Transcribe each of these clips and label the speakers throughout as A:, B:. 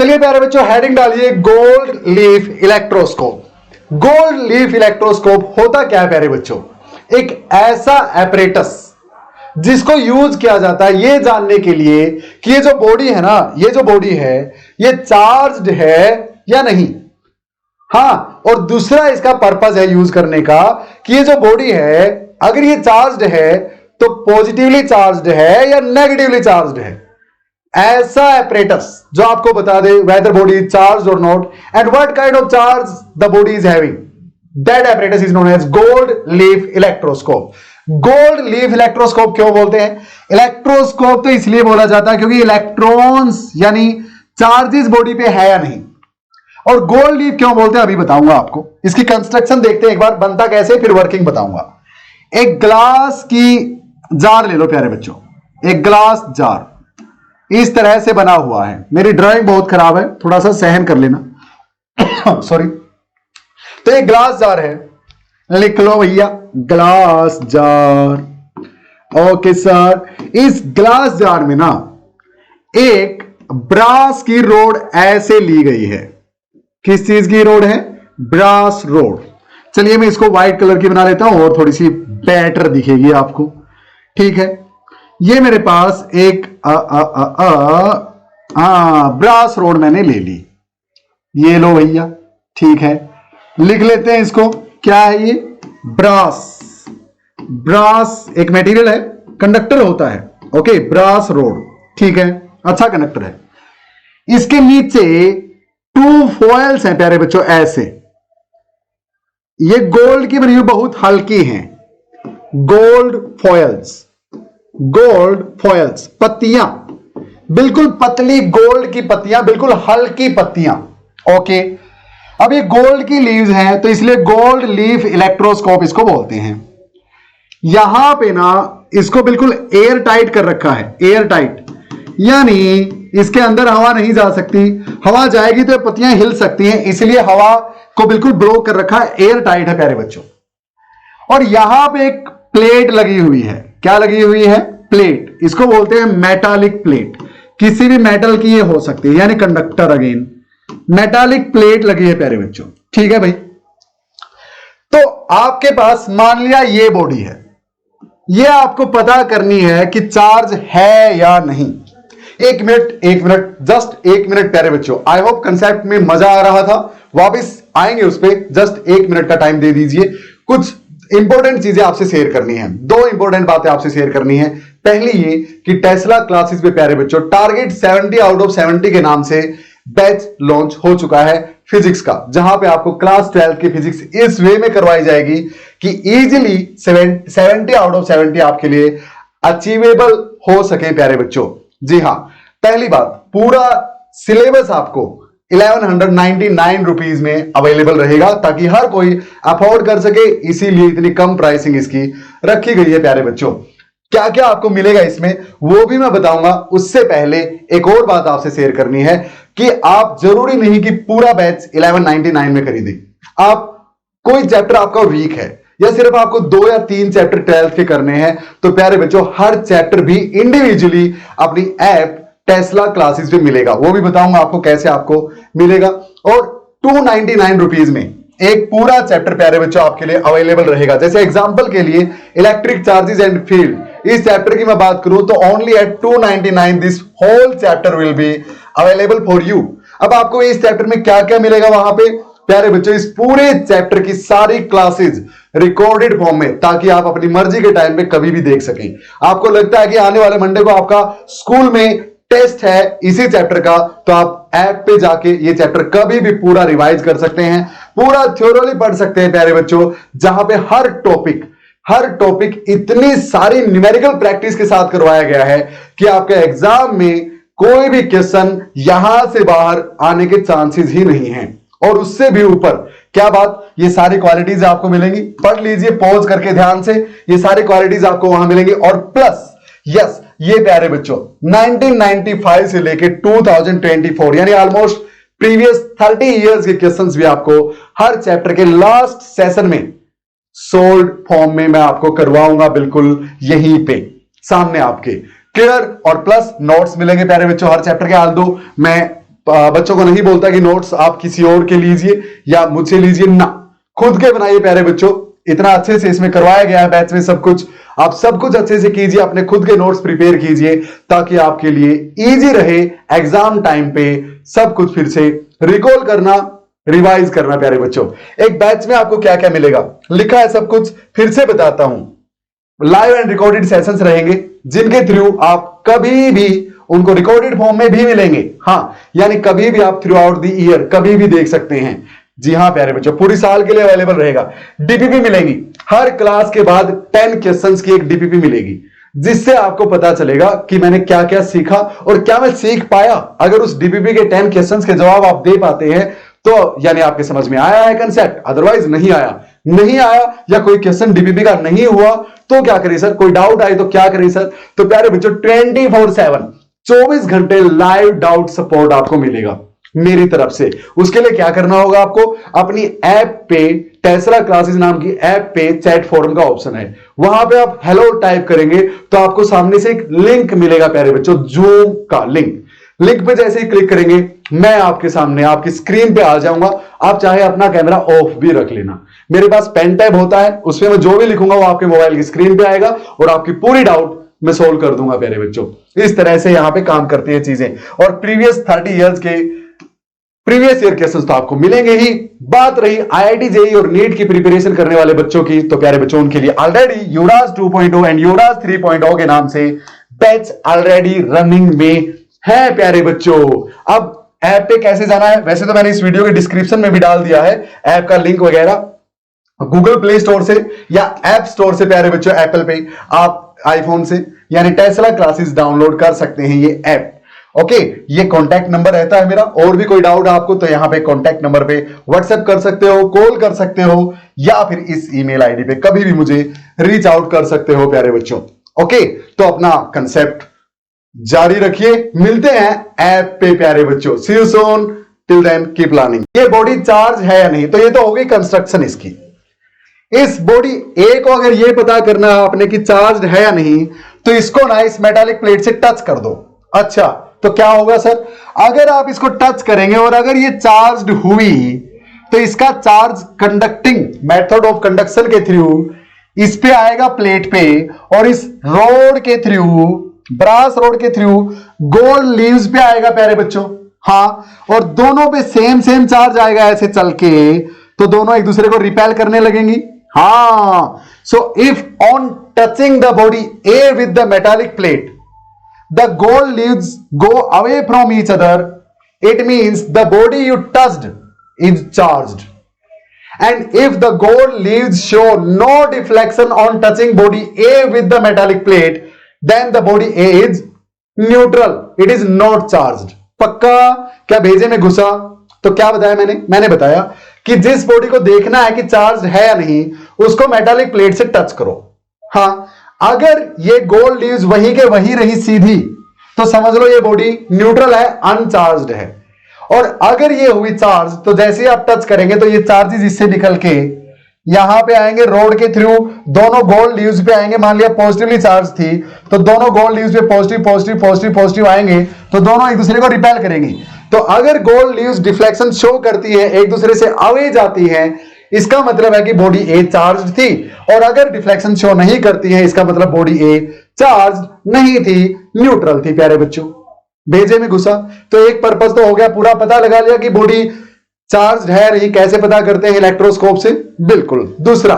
A: चलिए प्यारे बच्चों, हेडिंग डालिए gold leaf electroscope. Gold leaf electroscope होता क्या है प्यारे बच्चों? एक ऐसा एपरेटस जिसको यूज किया जाता है यह जानने के लिए कि ये जो बॉडी है ना, ये जो बॉडी है ये चार्ज्ड है या नहीं। हाँ, और दूसरा इसका पर्पस है यूज करने का कि ये जो बॉडी है अगर ये चार्ज्ड है तो पॉजिटिवली चार्ज्ड है या नेगेटिवली चार्ज्ड है। ऐसा एपरेटस जो आपको बता दे वेदर बॉडी इज चार्ज और not and what kind of charge the body is having, that apparatus is known as gold leaf electroscope. Gold leaf electroscope क्यों बोलते हैं? इलेक्ट्रोस्कोप तो इसलिए बोला जाता है क्योंकि इलेक्ट्रॉन्स यानी चार्जेस बॉडी पे है या नहीं। और गोल्ड लीफ क्यों बोलते हैं अभी बताऊंगा आपको। इसकी कंस्ट्रक्शन देखते हैं एक बार, बनता कैसे फिर वर्किंग बताऊंगा। एक ग्लास की जार ले लो प्यारे बच्चों, एक ग्लास जार इस तरह से बना हुआ है। मेरी ड्राइंग बहुत खराब है, थोड़ा सा सहन कर लेना सॉरी। तो एक ग्लास जार है, लिख लो भैया ग्लास जार। ओके सर, इस ग्लास जार में ना एक ब्रास की रोड ऐसे ली गई है। किस चीज की रोड है? Brass rod. चलिए मैं इसको व्हाइट कलर की बना लेता हूं और थोड़ी सी बेटर दिखेगी आपको। ठीक है, ये मेरे पास एक ब्रास रोड मैंने ले ली, ये लो भैया। ठीक है, लिख लेते हैं इसको, क्या है ये? ब्रास। ब्रास एक मटेरियल है, कंडक्टर होता है। ओके, ब्रास रोड, ठीक है, अच्छा कंडक्टर है। इसके नीचे 2 फॉइल्स हैं प्यारे बच्चों ऐसे। ये गोल्ड की बनी हुई बहुत हल्की हैं, गोल्ड फॉइल्स। गोल्ड फॉइल्स, पत्तियां बिल्कुल पतली गोल्ड की पत्तियां, बिल्कुल हल्की पत्तियां। ओके, अब ये गोल्ड की लीव्स हैं तो इसलिए गोल्ड लीफ इलेक्ट्रोस्कोप इसको बोलते हैं। यहां पे ना इसको बिल्कुल एयर टाइट कर रखा है, एयर टाइट यानी इसके अंदर हवा नहीं जा सकती। हवा जाएगी तो पत्तियां हिल सकती हैं, इसलिए हवा को बिल्कुल ब्लॉक कर रखा है, एयर टाइट है प्यारे बच्चों। और यहां पे एक प्लेट लगी हुई है। क्या लगी हुई है? प्लेट। इसको बोलते हैं मेटालिक प्लेट। किसी भी मेटल की ये हो सकती है, यानी कंडक्टर। अगेन मेटालिक प्लेट लगी है प्यारे बच्चों। ठीक है भाई, तो आपके पास मान लिया ये बॉडी है, ये आपको पता करनी है कि चार्ज है या नहीं। एक मिनट जस्ट 1 मिनट प्यारे बच्चों। आई होप कंसेप्ट में मजा आ रहा था, वापस आएंगे उस पर। जस्ट 1 मिनट का टाइम दे दीजिए, कुछ इंपॉर्टेंट चीजें आपसे शेयर करनी है। 2 इंपॉर्टेंट बातें आपसे शेयर करनी है। पहली ये कि टेस्ला क्लासेस पे प्यारे बच्चों टारगेट 70 आउट ऑफ 70 के नाम से बैच लॉन्च हो चुका है फिजिक्स का, जहां पे आपको क्लास 12 की फिजिक्स इस वे में करवाई जाएगी कि इजीली 70 आउट ऑफ 70 आपके लिए अचीवेबल हो सके प्यारे बच्चों। जी हां, पहली बात, पूरा सिलेबस आपको 1199 रुपीज में अवेलेबल रहेगा ताकि हर कोई अफोर्ड कर सके, इसीलिए इतनी कम प्राइसिंग इसकी रखी गई है प्यारे बच्चों। क्या क्या आपको मिलेगा इसमें वो भी मैं बताऊंगा। उससे पहले एक और बात आपसे शेयर करनी है कि आप जरूरी नहीं कि पूरा बैच 1199 में खरीदें। आप कोई चैप्टर आपका वीक है या सिर्फ आपको 2 या 3 चैप्टर 12th के करने हैं तो प्यारे बच्चों हर चैप्टर भी इंडिविजुअली अपनी ऐप टेस्ला क्लासेस पे मिलेगा, वो भी बताऊंगा आपको कैसे आपको मिलेगा। और 299 रुपीज में एक पूरा चैप्टर प्यारे बच्चों आपके लिए अवेलेबल रहेगा। जैसे एग्जांपल के लिए इलेक्ट्रिक चार्जेस एंड फील्ड, इस चैप्टर की मैं बात करूं तो only at 299 this whole chapter will be available for you. अब आपको इस चैप्टर में क्या क्या मिलेगा वहां पे प्यारे बच्चों? इस पूरे चैप्टर की सारी क्लासेस रिकॉर्डेड फॉर्म में, ताकि आप अपनी मर्जी के टाइम पे कभी भी देख सकें। आपको लगता है कि आने वाले मंडे को आपका स्कूल में टेस्ट है इसी चैप्टर का, तो आप ऐप पे जाके ये चैप्टर कभी भी पूरा रिवाइज कर सकते हैं, पूरा थ्योरली पढ़ सकते हैं प्यारे बच्चों, जहां पे हर टॉपिक इतनी सारी न्यूमेरिकल प्रैक्टिस के साथ करवाया गया है कि आपके एग्जाम में कोई भी क्वेश्चन यहां से बाहर आने के चांसेस ही नहीं हैं। और उससे भी ऊपर क्या बात, ये सारी क्वालिटीज आपको मिलेंगी। पढ़ लीजिए पॉज करके ध्यान से, ये सारी क्वालिटीज आपको वहां मिलेंगी। और प्लस यस, ये प्यारे बच्चों 1995 से लेके 2024 यानी ऑलमोस्ट प्रीवियस 30 इयर्स के क्वेश्चंस भी आपको हर चैप्टर के लास्ट सेशन में सोल्ड फॉर्म में मैं आपको करवाऊंगा, बिल्कुल यहीं पे सामने आपके। क्लियर? और प्लस नोट्स मिलेंगे प्यारे बच्चों हर चैप्टर के। हाल दो मैं बच्चों को नहीं बोलता कि नोट्स आप किसी और के लीजिए या मुझसे लीजिए, ना, खुद के बनाइए प्यारे बच्चों। इतना अच्छे से इसमें करवाया गया है बैच में सब कुछ, आप सब कुछ अच्छे से कीजिए, अपने खुद के नोट्स प्रिपेयर कीजिए ताकि आपके लिए इजी रहे एग्जाम टाइम पे सब कुछ फिर से रिकॉल करना, रिवाइज करना। प्यारे बच्चों, एक बैच में आपको क्या क्या मिलेगा लिखा है सब कुछ, फिर से बताता हूं। लाइव एंड रिकॉर्डेड सेशंस रहेंगे जिनके थ्रू आप कभी भी उनको रिकॉर्डेड फॉर्म में भी मिलेंगे। हाँ, यानी कभी भी आप थ्रू आउट द ईयर कभी भी देख सकते हैं। जी हाँ प्यारे बच्चों, पूरी साल के लिए अवेलेबल रहेगा। डीपीपी मिलेंगी, हर क्लास के बाद 10 क्वेश्चंस की एक डीपीपी मिलेगी, जिससे आपको पता चलेगा कि मैंने क्या क्या सीखा और क्या मैं सीख पाया। अगर उस डीपीपी के 10 क्वेश्चंस के जवाब आप दे पाते हैं तो यानी आपके समझ में आया है कंसेप्ट, अदरवाइज नहीं आया या कोई क्वेश्चन डीपीपी का नहीं हुआ तो क्या करें सर, कोई डाउट आए तो क्या करें सर। तो प्यारे बच्चों 24/7 24 घंटे लाइव डाउट सपोर्ट आपको मिलेगा मेरी तरफ से। उसके लिए क्या करना होगा, आपको अपनी ऐप पे टेस्ला क्लासेस नाम की ऐप पे चैट फोरम का ऑप्शन है, वहां पे आप हेलो टाइप करेंगे तो आपको सामने से एक लिंक मिलेगा प्यारे बच्चों, जूम का लिंक पे जैसे ही क्लिक करेंगे मैं आपके सामने आपकी स्क्रीन पे आ जाऊंगा। आप चाहे अपना कैमरा ऑफ भी रख लेना, मेरे पास पेन टैब होता है, उसमें मैं जो भी लिखूंगा वो आपके मोबाइल की स्क्रीन पे आएगा और आपकी पूरी डाउट मैं सोल्व कर दूंगा प्यारे बच्चों। इस तरह से यहां पे काम करती है चीजें। और प्रीवियस 30 इयर्स के प्रीवियस ईयर क्वेश्चंस तो आपको मिलेंगे ही। बात रही आईआईटी जेईई और नीट की प्रिपरेशन करने वाले बच्चों की, तो प्यारे बच्चों उनके लिए ऑलरेडी युवराज 2.0 एंड युवराज 3.0 के नाम से बैच ऑलरेडी रनिंग में है प्यारे बच्चों। अब ऐप पे कैसे जाना है, वैसे तो मैंने इस वीडियो के डिस्क्रिप्शन में भी डाल दिया है ऐप का लिंक वगैरह, गूगल प्ले स्टोर से या ऐप स्टोर से प्यारे बच्चों, एप्पल पे आप आईफोन से यानी टेस्ला क्लासेस डाउनलोड कर सकते हैं ये ऐप। ओके, ये कॉन्टैक्ट नंबर रहता है मेरा, और भी कोई डाउट आपको तो यहां पे कॉन्टैक्ट नंबर पे व्हाट्सएप कर सकते हो, कॉल कर सकते हो, या फिर इस ईमेल आईडी पे कभी भी मुझे रीच आउट कर सकते हो प्यारे बच्चों। ओके, तो अपना कंसेप्ट जारी रखिए, मिलते हैं ऐप पे प्यारे बच्चों। See you soon, till then keep learning. ये बॉडी चार्ज है या नहीं, तो ये तो हो गई कंस्ट्रक्शन इसकी। इस बॉडी ए को अगर ये पता करना है आपने कि चार्ज है या नहीं, तो इसको ना इस मेटालिक प्लेट से टच कर दो। अच्छा, तो क्या होगा सर, अगर आप इसको टच करेंगे और अगर ये चार्ज हुई तो इसका charge conducting method of conduction के थ्रू इस पे आएगा प्लेट पे, और इस रोड के थ्रू, ब्रास रोड के थ्रू गोल्ड लीव्स पे आएगा प्यारे बच्चों। हाँ, और दोनों पे सेम चार्ज आएगा ऐसे चल के, तो दोनों एक दूसरे को रिपेल करने लगेंगी। हाँ, so if on touching the body A with the metallic plate the gold leaves go away from each other, it means the body you touched is charged. And if the gold leaves show no deflection on touching body A with the metallic plate, then the body A is neutral, it is not charged. पक्का? क्या भेजे में घुसा? तो क्या बताया मैंने बताया कि जिस बॉडी को देखना है कि चार्ज है या नहीं, उसको मेटालिक प्लेट से टच करो। हाँ, अगर ये गोल्ड लीव्स वहीं के वहीं रही सीधी, तो समझ लो ये बॉडी न्यूट्रल है, अनचार्ज्ड है। और अगर ये हुई चार्ज, तो जैसे ही आप टच करेंगे तो ये चार्जेस इससे निकल के यहां पे आएंगे, रोड के थ्रू दोनों गोल्ड लीव्स पे आएंगे। मान लिया पॉजिटिवली चार्ज थी तो दोनों गोल्ड लीव्स पे पॉजिटिव आएंगे, तो दोनों एक दूसरे को रिपेल करेंगी। तो अगर गोल्ड लीव्स डिफ्लेक्शन शो करती है, एक दूसरे से अवे जाती है, इसका मतलब है कि बॉडी ए चार्ज थी। और अगर डिफ्लेक्शन शो नहीं करती है, इसका मतलब बॉडी ए चार्ज नहीं थी, न्यूट्रल थी प्यारे बच्चों। भेजे में घुसा? तो एक पर्पस तो हो गया, पूरा पता लगा लिया कि बॉडी चार्ज है नहीं। कैसे पता करते हैं? इलेक्ट्रोस्कोप से। बिल्कुल। दूसरा,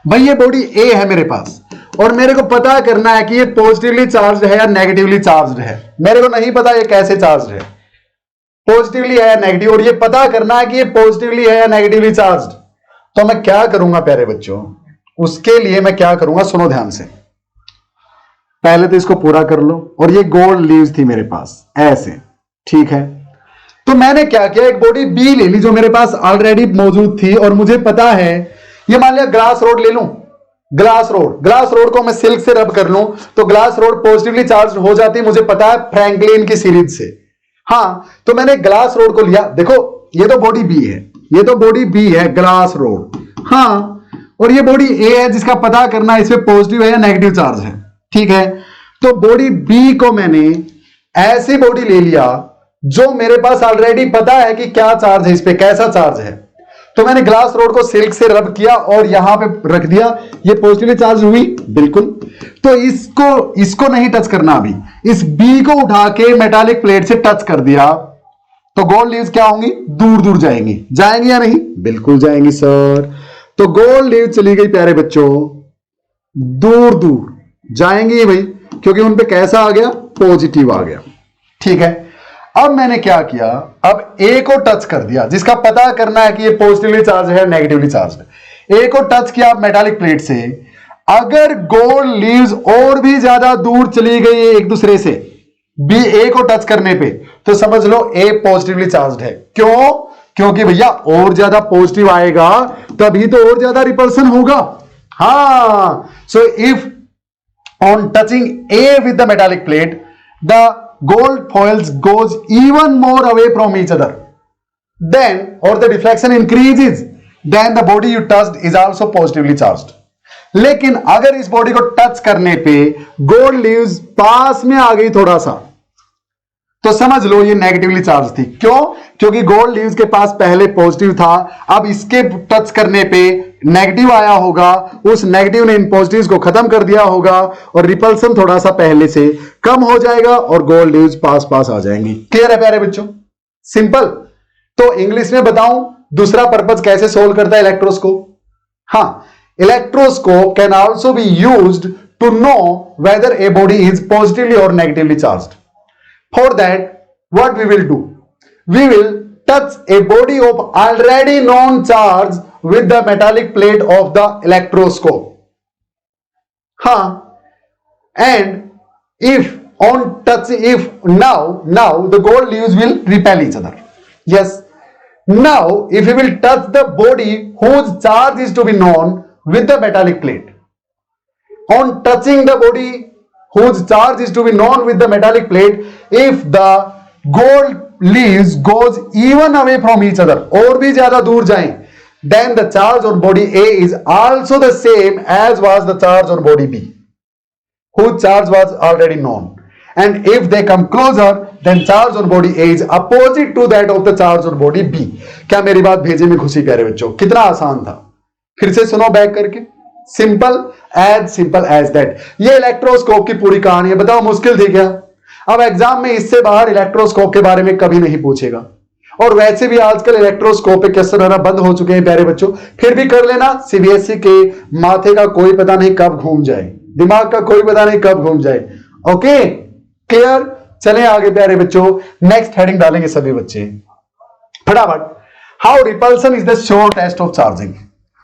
A: भाई ये बॉडी ए है मेरे पास और मेरे को पता करना है कि ये पॉजिटिवली चार्ज है या नेगेटिवली चार्ज है। मेरे को नहीं पता ये कैसे चार्ज है, पॉजिटिवली है या नेगेटिव, और ये पता करना है कि ये पॉजिटिवली है या नेगेटिवली चार्ज्ड। तो मैं क्या करूंगा प्यारे बच्चों, उसके लिए मैं क्या करूंगा, सुनो ध्यान से। पहले तो इसको पूरा कर लो, और ये गोल्ड लीव्स थी मेरे पास ऐसे, ठीक है। तो मैंने क्या किया, एक बॉडी बी ले ली जो मेरे पास ऑलरेडी मौजूद थी, और मुझे पता है, ये मान लिया ग्लास रोड ले लूं, ग्लास रोड को मैं सिल्क से रब कर लूं तो ग्लास रोड पॉजिटिवली चार्ज हो जाती है, मुझे पता है फ्रैंकलिन की सीरीज से। हाँ, तो मैंने ग्लास रोड को लिया, देखो ये तो बॉडी बी है, ये तो बॉडी बी है ग्लास रोड। हाँ, और ये बॉडी ए है जिसका पता करना इसमें पॉजिटिव है या नेगेटिव चार्ज है, ठीक है। तो बॉडी बी को मैंने ऐसी बॉडी ले लिया जो मेरे पास ऑलरेडी पता है कि क्या चार्ज है, इस पे कैसा चार्ज है, तो मैंने ग्लास रोड को सिल्क से रब किया और यहां पे रख दिया, ये पॉजिटिवली चार्ज हुई बिल्कुल। तो इसको नहीं टच करना, अभी इस बी को उठा के मेटालिक प्लेट से टच कर दिया तो गोल्ड लीव्स क्या होंगी, दूर दूर जाएंगी। जाएंगी या नहीं, बिल्कुल जाएंगी सर। तो गोल्ड लीव चली गई प्यारे बच्चों, दूर दूर जाएंगी भाई, क्योंकि उन पे कैसा आ गया, पॉजिटिव आ गया। ठीक है, अब मैंने क्या किया, अब ए को टच कर दिया, जिसका पता करना है कि ये पॉजिटिवली चार्ज है नेगेटिवली चार्ज है। ए को टच किया मेटालिक प्लेट से, अगर गोल्ड लीव्स और भी ज्यादा दूर चली गई एक दूसरे से बी ए को टच करने पे, तो समझ लो ए पॉजिटिवली चार्ज है। क्यों, क्योंकि भैया और ज्यादा पॉजिटिव आएगा तभी तो और ज्यादा रिपल्सन होगा। हाँ, so if on touching A with the metallic plate, the gold foils goes even more away from each other. Then, or the deflection increases, then the body you touched is also positively charged. लेकिन अगर इस body को touch करने पे gold leaves पास में आ गई थोड़ा सा, तो समझ लो ये नेगेटिवली चार्ज थी। क्यों, क्योंकि गोल्ड लीव्स के पास पहले पॉजिटिव था, अब इसके टच करने पे नेगेटिव आया होगा, उस नेगेटिव ने इन पॉजिटिव्स को खत्म कर दिया होगा और रिपल्सन थोड़ा सा पहले से कम हो जाएगा और गोल्ड लीव्स पास पास आ जाएंगी। क्लियर है प्यारे बच्चों, सिंपल। तो इंग्लिश में बताऊं दूसरा पर्पस कैसे सोल्व करता है इलेक्ट्रोस्कोप। हाँ, electroscope can also be used to know whether a body is positively और negatively charged. For that, what we will do? We will touch a body of already known charge with the metallic plate of the electroscope. Huh? And if now the gold leaves will repel each other. Yes. Now, if we will touch the body whose charge is to be known with the metallic plate, on touching the body whose charge is to be known with the metallic plate, if the gold leaves goes even away from each other, और भी ज्यादा दूर जाएं, then the charge on body A is also the same as was the charge on body B, whose charge was already known. And if they come closer, then charge on body A is opposite to that of the charge on body B. क्या मेरी बात भेजे में खुशी प्यारे बच्चों? कितना आसान था, फिर से सुनो बैक करके। Simple as that. ये इलेक्ट्रोस्कोप की पूरी कहानी है। बताओ मुश्किल थी क्या? अब एग्जाम में इससे बाहर इलेक्ट्रोस्कोप के बारे में कभी नहीं पूछेगा, और वैसे भी आजकल इलेक्ट्रोस्कोप पे क्वेश्चन आना बंद हो चुके हैं प्यारे बच्चों। फिर भी कर लेना, सीबीएसई के माथे का कोई पता नहीं कब घूम जाए, दिमाग का कोई पता नहीं कब घूम जाए। Okay, clear? चलें आगे प्यारे बच्चों, नेक्स्ट हेडिंग डालेंगे सभी बच्चे फटाफट। How repulsion is the sure test of charging.